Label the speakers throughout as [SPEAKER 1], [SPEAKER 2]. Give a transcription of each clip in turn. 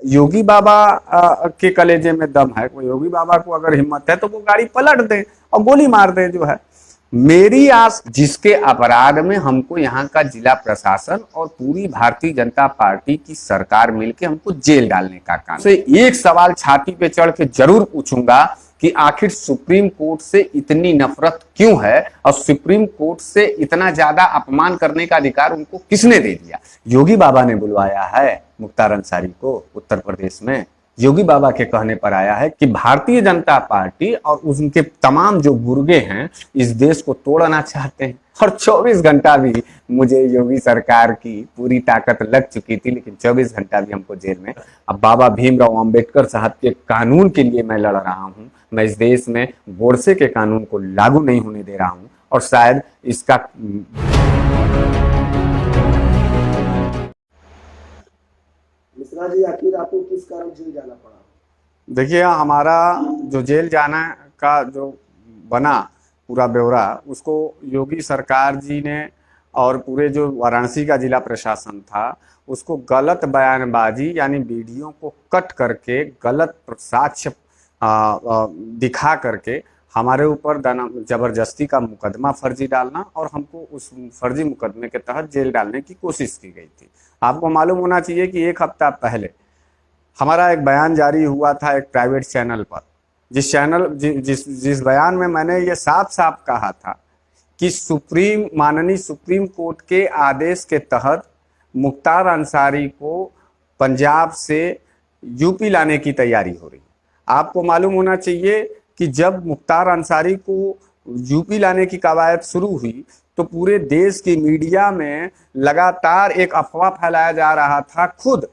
[SPEAKER 1] योगी बाबा के कलेजे में दम है, कोई योगी बाबा को अगर हिम्मत है तो वो गाड़ी पलट दे और गोली मार दे। जो है मेरी आस, जिसके अपराध में हमको यहाँ का जिला प्रशासन और पूरी भारतीय जनता पार्टी की सरकार मिलकर हमको जेल डालने का काम। से एक सवाल छाती पे चढ़ के जरूर पूछूंगा कि आखिर सुप्रीम कोर्ट से इतनी नफरत क्यों है और सुप्रीम कोर्ट से इतना ज्यादा अपमान करने का अधिकार उनको किसने दे दिया? योगी बाबा ने बुलवाया है मुख्तार अंसारी को उत्तर प्रदेश में। योगी बाबा के कहने पर आया है कि भारतीय जनता पार्टी और उनके तमाम जो गुर्गे हैं इस देश को तोड़ना चाहते हैं। और 24 घंटा भी मुझे योगी सरकार की पूरी ताकत लग चुकी थी, लेकिन 24 घंटा भी हमको जेल में। अब बाबा भीमराव अंबेडकर साहब के कानून के लिए मैं लड़ रहा हूं। मैं इस देश में गोडसे के कानून को लागू नहीं होने दे रहा हूं और शायद इसका
[SPEAKER 2] मिश्रा जी, आखिर आपको किस कारण जेल जाना पड़ा?
[SPEAKER 1] देखिए, हमारा जो जेल जाना का जो बना पूरा ब्यौरा, उसको योगी सरकार जी ने और पूरे जो वाराणसी का जिला प्रशासन था उसको गलत बयानबाजी यानी वीडियो को कट करके गलत साक्ष्य दिखा करके हमारे ऊपर जबरदस्ती का मुकदमा फर्जी डालना और हमको उस फर्जी मुकदमे के तहत जेल डालने की कोशिश की गई थी। आपको मालूम होना चाहिए कि एक हफ्ता पहले हमारा एक बयान जारी हुआ था एक प्राइवेट चैनल पर, जिस बयान में मैंने ये साफ साफ कहा था कि माननीय सुप्रीम कोर्ट के आदेश के तहत मुख्तार अंसारी को पंजाब से यूपी लाने की तैयारी हो रही है। आपको मालूम होना चाहिए कि जब मुख्तार अंसारी को यूपी लाने की कवायद शुरू हुई तो पूरे देश की मीडिया में लगातार एक अफवाह फैलाया जा रहा था, खुद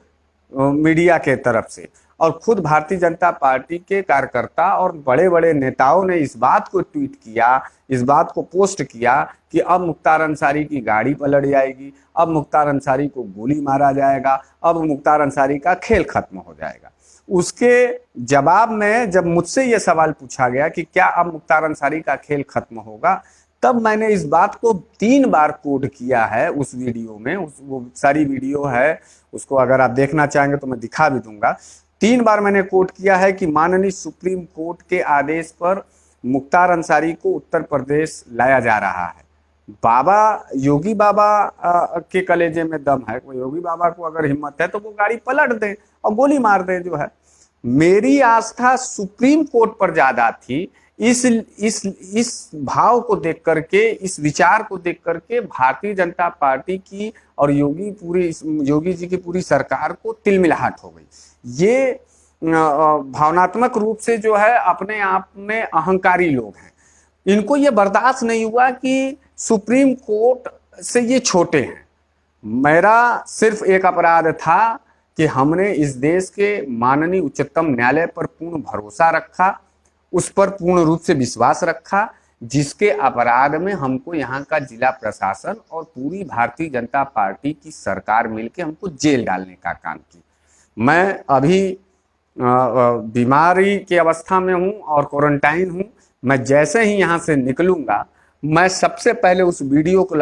[SPEAKER 1] मीडिया के तरफ से, और खुद भारतीय जनता पार्टी के कार्यकर्ता और बड़े बड़े नेताओं ने इस बात को ट्वीट किया, इस बात को पोस्ट किया कि अब मुख्तार अंसारी की गाड़ी पलट जाएगी, अब मुख्तार अंसारी को गोली मारा जाएगा, अब मुख्तार अंसारी का खेल खत्म हो जाएगा। उसके जवाब में जब मुझसे यह सवाल पूछा गया कि क्या अब मुख्तार अंसारी का खेल खत्म होगा, तब मैंने इस बात को 3 बार कोड किया है उस वीडियो में। वो सारी वीडियो है, उसको अगर आप देखना चाहेंगे तो मैं दिखा भी दूंगा। 3 बार मैंने कोट किया है कि माननीय सुप्रीम कोर्ट के आदेश पर मुख्तार अंसारी को उत्तर प्रदेश लाया जा रहा है। योगी बाबा के कलेजे में दम है, कोई योगी बाबा को अगर हिम्मत है तो वो गाड़ी पलट दे और गोली मार दे। जो है मेरी आस्था सुप्रीम कोर्ट पर ज्यादा थी। इस भाव को देख करके, इस विचार को देख करके भारतीय जनता पार्टी की और योगी जी की पूरी सरकार को तिलमिलाहट हो गई। ये भावनात्मक रूप से जो है अपने आप में अहंकारी लोग हैं। इनको ये बर्दाश्त नहीं हुआ कि सुप्रीम कोर्ट से ये छोटे हैं। मेरा सिर्फ एक अपराध था कि हमने इस देश के माननीय उच्चतम न्यायालय पर पूर्ण भरोसा रखा, उस पर पूर्ण रूप से विश्वास रखा, जिसके अपराध में हमको यहाँ का जिला प्रशासन और पूरी भारतीय जनता पार्टी की सरकार मिलकर हमको जेल डालने का काम की। मैं अभी बीमारी की अवस्था में हूँ और क्वारंटाइन हूँ। मैं जैसे ही यहाँ से निकलूंगा मैं सबसे पहले उस वीडियो को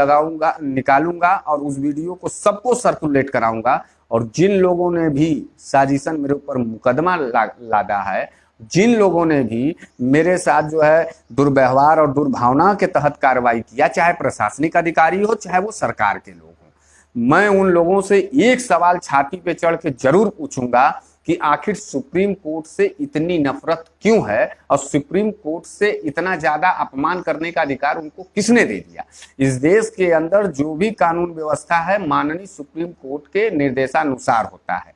[SPEAKER 1] निकालूंगा और उस वीडियो को सबको सर्कुलेट कराऊंगा। और जिन लोगों ने भी साजिशन मेरे ऊपर मुकदमा लादा है, जिन लोगों ने भी मेरे साथ जो है दुर्व्यवहार और दुर्भावना के तहत कार्रवाई किया, चाहे प्रशासनिक अधिकारी हो चाहे वो सरकार के लोग हो, मैं उन लोगों से एक सवाल छाती पे चढ़ के जरूर पूछूंगा कि आखिर सुप्रीम कोर्ट से इतनी नफरत क्यों है और सुप्रीम कोर्ट से इतना ज्यादा अपमान करने का अधिकार उनको किसने दे दिया? इस देश के अंदर जो भी कानून व्यवस्था है माननीय सुप्रीम कोर्ट के निर्देशानुसार होता है।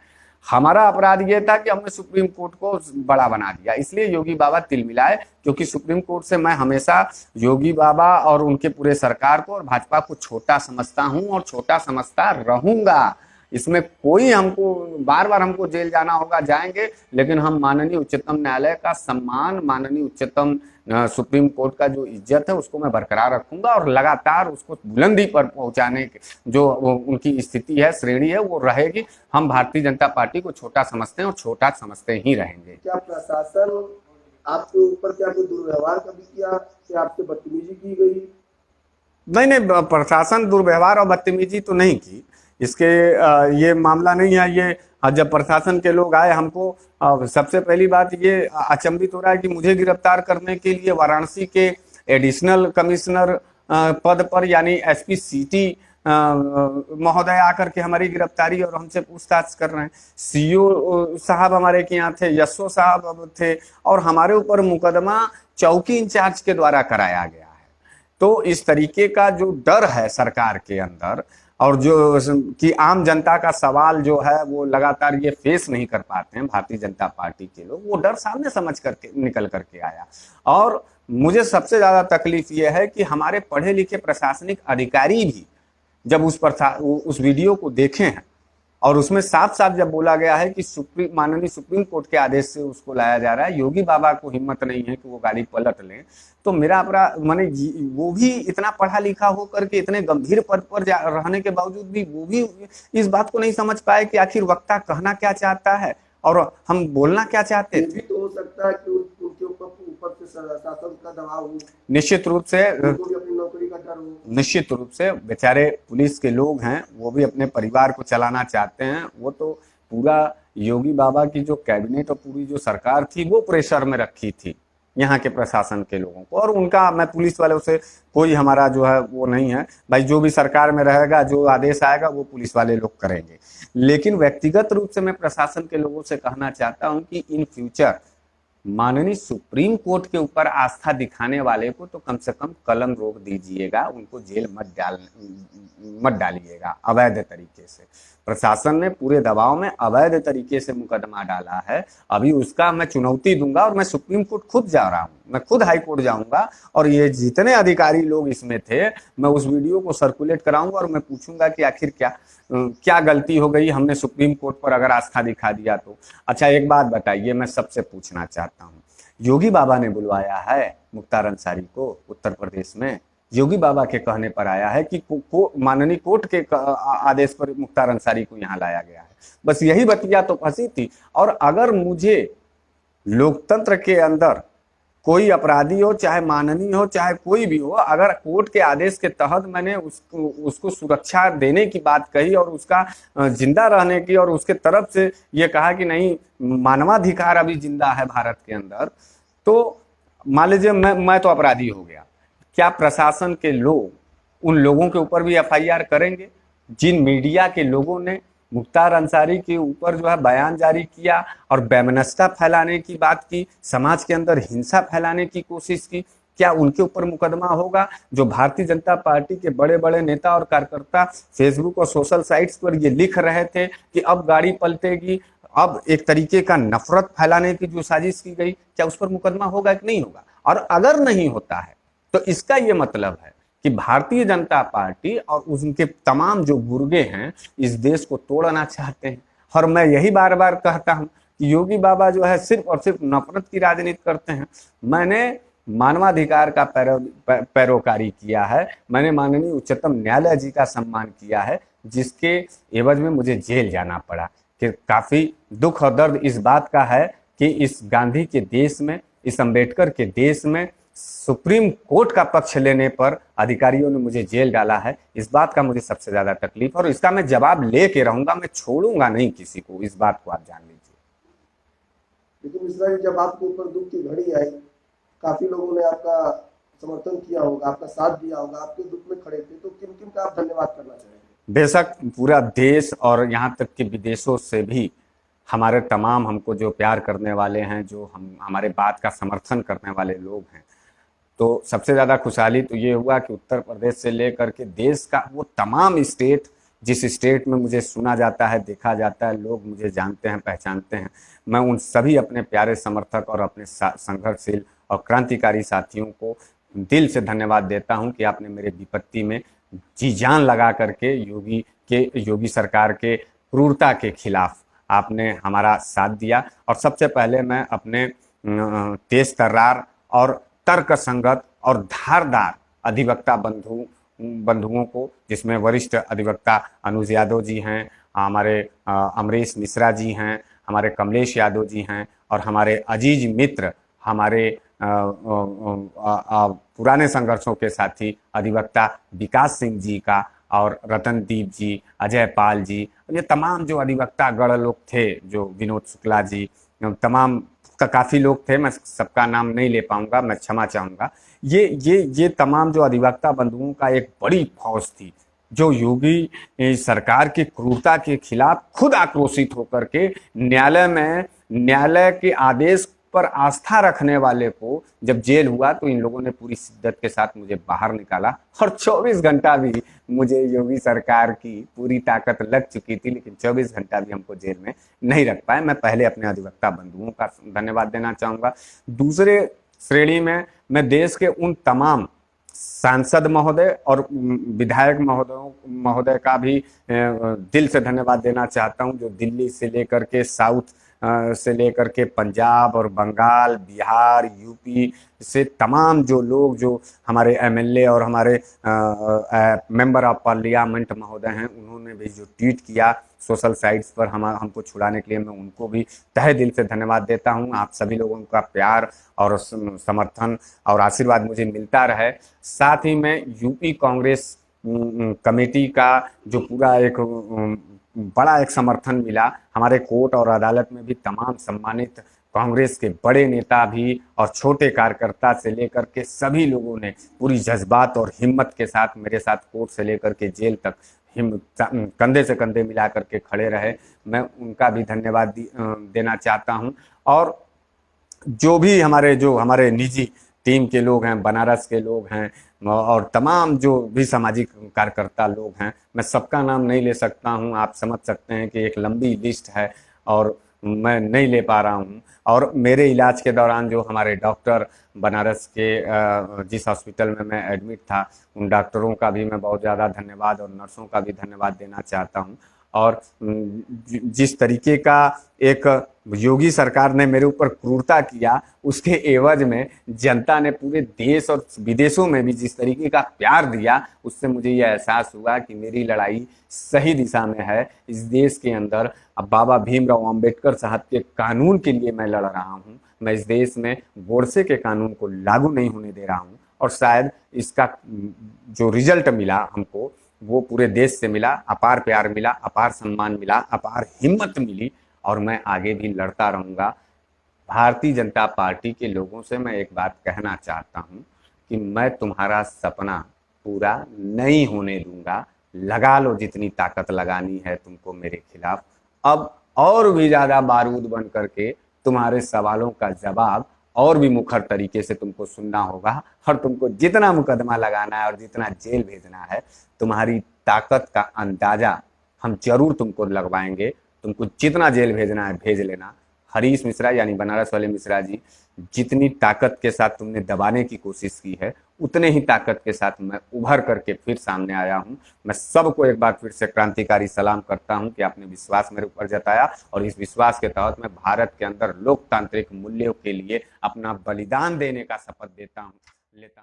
[SPEAKER 1] हमारा अपराध यह था कि हमने सुप्रीम कोर्ट को बड़ा बना दिया, इसलिए योगी बाबा तिलमिलाए, क्योंकि सुप्रीम कोर्ट से मैं हमेशा योगी बाबा और उनके पूरे सरकार को और भाजपा को छोटा समझता हूं और छोटा समझता रहूंगा। इसमें कोई हमको बार बार हमको जेल जाना होगा, जाएंगे, लेकिन हम माननीय उच्चतम न्यायालय का सम्मान, माननीय उच्चतम सुप्रीम कोर्ट का जो इज्जत है उसको मैं बरकरार रखूंगा और लगातार उसको बुलंदी पर पहुंचाने की जो उनकी स्थिति है, श्रेणी है, वो रहेगी। हम भारतीय जनता पार्टी को छोटा समझते हैं और छोटा समझते ही रहेंगे।
[SPEAKER 2] क्या प्रशासन आपके ऊपर क्या कोई दुर्व्यवहार कभी किया, क्या आपसे बदतमीजी की गई?
[SPEAKER 1] नहीं, प्रशासन दुर्व्यवहार और बदतमीजी तो नहीं की। इसके ये मामला नहीं है। ये जब प्रशासन के लोग आए, हमको सबसे पहली बात ये अचंभित हो रहा है कि मुझे गिरफ्तार करने के लिए वाराणसी के एडिशनल कमिश्नर पद पर यानी एसपी सिटी महोदय आकर के हमारी गिरफ्तारी और हमसे पूछताछ कर रहे हैं। सीओ साहब हमारे के यहाँ थे, एसओ साहब थे, और हमारे ऊपर मुकदमा चौकी इंचार्ज के द्वारा कराया गया है। तो इस तरीके का जो डर है सरकार के अंदर, और जो कि आम जनता का सवाल जो है वो लगातार ये फेस नहीं कर पाते हैं भारतीय जनता पार्टी के लोग, वो डर सामने समझ करके निकल करके आया। और मुझे सबसे ज्यादा तकलीफ ये है कि हमारे पढ़े लिखे प्रशासनिक अधिकारी भी जब उस वीडियो को देखे हैं और उसमें साफ साफ जब बोला गया है कि माननीय सुप्रीम कोर्ट के आदेश से उसको लाया जा रहा है, योगी बाबा को हिम्मत नहीं है कि वो गाड़ी पलट लें, तो मेरा अपराध माने वो भी इतना पढ़ा लिखा होकर के इतने गंभीर पद पर रहने के बावजूद भी वो भी इस बात को नहीं समझ पाए कि आखिर वक्ता कहना क्या चाहता है और हम बोलना क्या चाहते थे।
[SPEAKER 2] तो हो सकता है कि उनके ऊपर से शासन का दबाव हो,
[SPEAKER 1] निश्चित रूप से
[SPEAKER 2] अपनी नौकरी का डर हो।
[SPEAKER 1] निश्चित रूप से बेचारे पुलिस के लोग हैं, वो भी अपने परिवार को चलाना चाहते हैं। वो तो पूरा योगी बाबा की जो कैबिनेट और पूरी जो सरकार थी वो प्रेशर में रखी थी यहाँ के प्रशासन के लोगों को, और उनका मैं पुलिस वालों से कोई हमारा जो है वो नहीं है भाई, जो भी सरकार में रहेगा जो आदेश आएगा वो पुलिस वाले लोग करेंगे। लेकिन व्यक्तिगत रूप से मैं प्रशासन के लोगों से कहना चाहता हूं कि इन फ्यूचर माननीय सुप्रीम कोर्ट के ऊपर आस्था दिखाने वाले को तो कम से कम कलम रोक दीजिएगा, उनको जेल मत डालिएगा अवैध तरीके से। प्रशासन ने पूरे दबाव में अवैध तरीके से मुकदमा डाला है, अभी उसका मैं चुनौती दूंगा और मैं सुप्रीम कोर्ट खुद जा रहा हूं, मैं खुद हाई कोर्ट जाऊंगा और ये जितने अधिकारी लोग इसमें थे मैं उस वीडियो को सर्कुलेट कराऊंगा और मैं पूछूंगा कि आखिर क्या गलती हो गई, हमने सुप्रीम कोर्ट पर अगर आस्था दिखा दिया तो। अच्छा एक बात बताइए, मैं सबसे पूछना चाहता हूँ, योगी बाबा ने बुलवाया है मुख्तार अंसारी को उत्तर प्रदेश में, योगी बाबा के कहने पर आया है कि माननीय कोर्ट के आदेश पर मुख्तार अंसारी को यहाँ लाया गया है, बस यही बतिया तो फंसी थी। और अगर मुझे लोकतंत्र के अंदर कोई अपराधी हो, चाहे माननीय हो, चाहे कोई भी हो, अगर कोर्ट के आदेश के तहत मैंने उसको सुरक्षा देने की बात कही और उसका जिंदा रहने की और उसके तरफ से ये कहा कि नहीं मानवाधिकार अभी जिंदा है भारत के अंदर, तो मान लीजिए मैं तो अपराधी हो गया, क्या प्रशासन के लोग उन लोगों के ऊपर भी एफआईआर करेंगे जिन मीडिया के लोगों ने मुख्तार अंसारी के ऊपर जो है बयान जारी किया और वैमनस्यता फैलाने की बात की, समाज के अंदर हिंसा फैलाने की कोशिश की? क्या उनके ऊपर मुकदमा होगा? जो भारतीय जनता पार्टी के बड़े बड़े नेता और कार्यकर्ता फेसबुक और सोशल साइट्स पर ये लिख रहे थे कि अब गाड़ी पलटेगी, अब एक तरीके का नफरत फैलाने की जो साजिश की गई, क्या उस पर मुकदमा होगा कि नहीं होगा? और अगर नहीं होता है तो इसका ये मतलब है कि भारतीय जनता पार्टी और उनके तमाम जो गुर्गे हैं इस देश को तोड़ना चाहते हैं। और मैं यही बार बार कहता हूं कि योगी बाबा जो है सिर्फ और सिर्फ नफरत की राजनीति करते हैं। मैंने मानवाधिकार का पैरोकारी किया है, मैंने माननीय उच्चतम न्यायालय जी का सम्मान किया है, जिसके एवज में मुझे जेल जाना पड़ा। कि काफी दुख और दर्द इस बात का है कि इस गांधी के देश में, इस अंबेडकर के देश में सुप्रीम कोर्ट का पक्ष लेने पर अधिकारियों ने मुझे जेल डाला है। इस बात का मुझे सबसे ज्यादा तकलीफ, और इसका मैं जवाब लेके रहूंगा, मैं छोड़ूंगा नहीं किसी को, इस बात को आप जान लीजिए।
[SPEAKER 2] लेकिन मिश्रा जी, जब आपके ऊपर दुख की घड़ी आई, काफी लोगों ने आपका समर्थन किया होगा, आपका साथ दिया होगा, आपके दुख में खड़े थे, तो किन किन का आप धन्यवाद करना चाहेंगे?
[SPEAKER 1] बेशक पूरा देश और यहाँ तक कि विदेशों से भी हमारे तमाम हमको जो प्यार करने वाले हैं, जो हमारे बात का समर्थन करने वाले लोग हैं, तो सबसे ज़्यादा खुशहाली तो ये हुआ कि उत्तर प्रदेश से लेकर के देश का वो तमाम स्टेट, जिस स्टेट में मुझे सुना जाता है, देखा जाता है, लोग मुझे जानते हैं, पहचानते हैं, मैं उन सभी अपने प्यारे समर्थक और अपने संघर्षशील और क्रांतिकारी साथियों को दिल से धन्यवाद देता हूं कि आपने मेरे विपत्ति में जी जान लगा करके योगी सरकार के क्रूरता के खिलाफ आपने हमारा साथ दिया। और सबसे पहले मैं अपने तेज तर्रार और तर्क संगत और धारदार अधिवक्ता बंधुओं को, जिसमें वरिष्ठ अधिवक्ता अनुज यादव जी हैं, हमारे अमरीश मिश्रा जी हैं, हमारे कमलेश यादव जी हैं, और हमारे अजीज मित्र, हमारे पुराने संघर्षों के साथी अधिवक्ता विकास सिंह जी का और रतनदीप जी, अजय पाल जी, ये तमाम जो अधिवक्ता गण लोग थे, जो विनोद शुक्ला जी, तमाम काफ़ी लोग थे, मैं सबका नाम नहीं ले पाऊंगा, मैं क्षमा चाहूँगा। ये तमाम जो अधिवक्ता बंधुओं का एक बड़ी फौज थी, जो योगी सरकार की क्रूरता के खिलाफ खुद आक्रोशित होकर के न्यायालय के आदेश पर आस्था रखने वाले को जब जेल हुआ तो इन लोगों ने पूरी शिद्दत के साथ मुझे बाहर निकाला, और 24 घंटा भी मुझे योगी सरकार की पूरी ताकत लग चुकी थी, लेकिन 24 घंटा भी हमको जेल में नहीं रख पाए। मैं पहले अपने अधिवक्ता बंधुओं का धन्यवाद देना चाहूँगा। दूसरे श्रेणी में मैं देश के उन तमाम सांसद महोदय और विधायक महोदय का भी दिल से धन्यवाद देना चाहता हूं, जो दिल्ली से लेकर के साउथ से लेकर के पंजाब और बंगाल, बिहार, यूपी से तमाम जो लोग, जो हमारे एमएलए और हमारे मेंबर ऑफ पार्लियामेंट महोदय हैं, उन्होंने भी जो ट्वीट किया सोशल साइट्स पर हमको छुड़ाने के लिए, मैं उनको भी तहे दिल से धन्यवाद देता हूं। आप सभी लोगों का प्यार और समर्थन और आशीर्वाद मुझे मिलता रहे। साथ ही मैं यूपी कांग्रेस कमेटी का जो पूरा एक बड़ा एक समर्थन मिला, हमारे कोर्ट और अदालत में भी तमाम सम्मानित कांग्रेस के बड़े नेता भी और छोटे कार्यकर्ता से लेकर के सभी लोगों ने पूरी जज्बात और हिम्मत के साथ मेरे साथ कोर्ट से लेकर के जेल तक कंधे से कंधे मिला करके खड़े रहे। मैं उनका भी धन्यवाद देना चाहता हूं। और जो भी हमारे निजी टीम के लोग हैं, बनारस के लोग हैं और तमाम जो भी सामाजिक कार्यकर्ता लोग हैं, मैं सबका नाम नहीं ले सकता हूं, आप समझ सकते हैं कि एक लंबी लिस्ट है और मैं नहीं ले पा रहा हूं। और मेरे इलाज के दौरान जो हमारे डॉक्टर बनारस के जिस हॉस्पिटल में मैं एडमिट था, उन डॉक्टरों का भी मैं बहुत ज़्यादा धन्यवाद और नर्सों का भी धन्यवाद देना चाहता हूं। और जिस तरीके का एक योगी सरकार ने मेरे ऊपर क्रूरता किया, उसके एवज में जनता ने पूरे देश और विदेशों में भी जिस तरीके का प्यार दिया, उससे मुझे यह एहसास हुआ कि मेरी लड़ाई सही दिशा में है। इस देश के अंदर अब बाबा भीमराव अंबेडकर साहब के कानून के लिए मैं लड़ रहा हूँ। मैं इस देश में गोडसे के कानून को लागू नहीं होने दे रहा हूँ, और शायद इसका जो रिजल्ट मिला हमको, वो पूरे देश से मिला। अपार प्यार मिला, अपार सम्मान मिला, अपार हिम्मत मिली, और मैं आगे भी लड़ता रहूँगा। भारतीय जनता पार्टी के लोगों से मैं एक बात कहना चाहता हूँ कि मैं तुम्हारा सपना पूरा नहीं होने दूंगा। लगा लो जितनी ताकत लगानी है तुमको मेरे खिलाफ। अब और भी ज़्यादा बारूद बन करके तुम्हारे सवालों का जवाब और भी मुखर तरीके से तुमको सुनना होगा, और तुमको जितना मुकदमा लगाना है और जितना जेल भेजना है, तुम्हारी ताकत का अंदाजा हम जरूर तुमको लगवाएंगे। तुमको जितना जेल भेजना है भेज लेना। हरीश मिश्रा यानी बनारस वाले मिश्रा जी, जितनी ताकत के साथ तुमने दबाने की कोशिश की है, उतने ही ताकत के साथ मैं उभर करके फिर सामने आया हूं। मैं सबको एक बार फिर से क्रांतिकारी सलाम करता हूं कि आपने विश्वास मेरे ऊपर जताया, और इस विश्वास के तहत मैं भारत के अंदर लोकतांत्रिक मूल्यों के लिए अपना बलिदान देने का शपथ लेता हूं।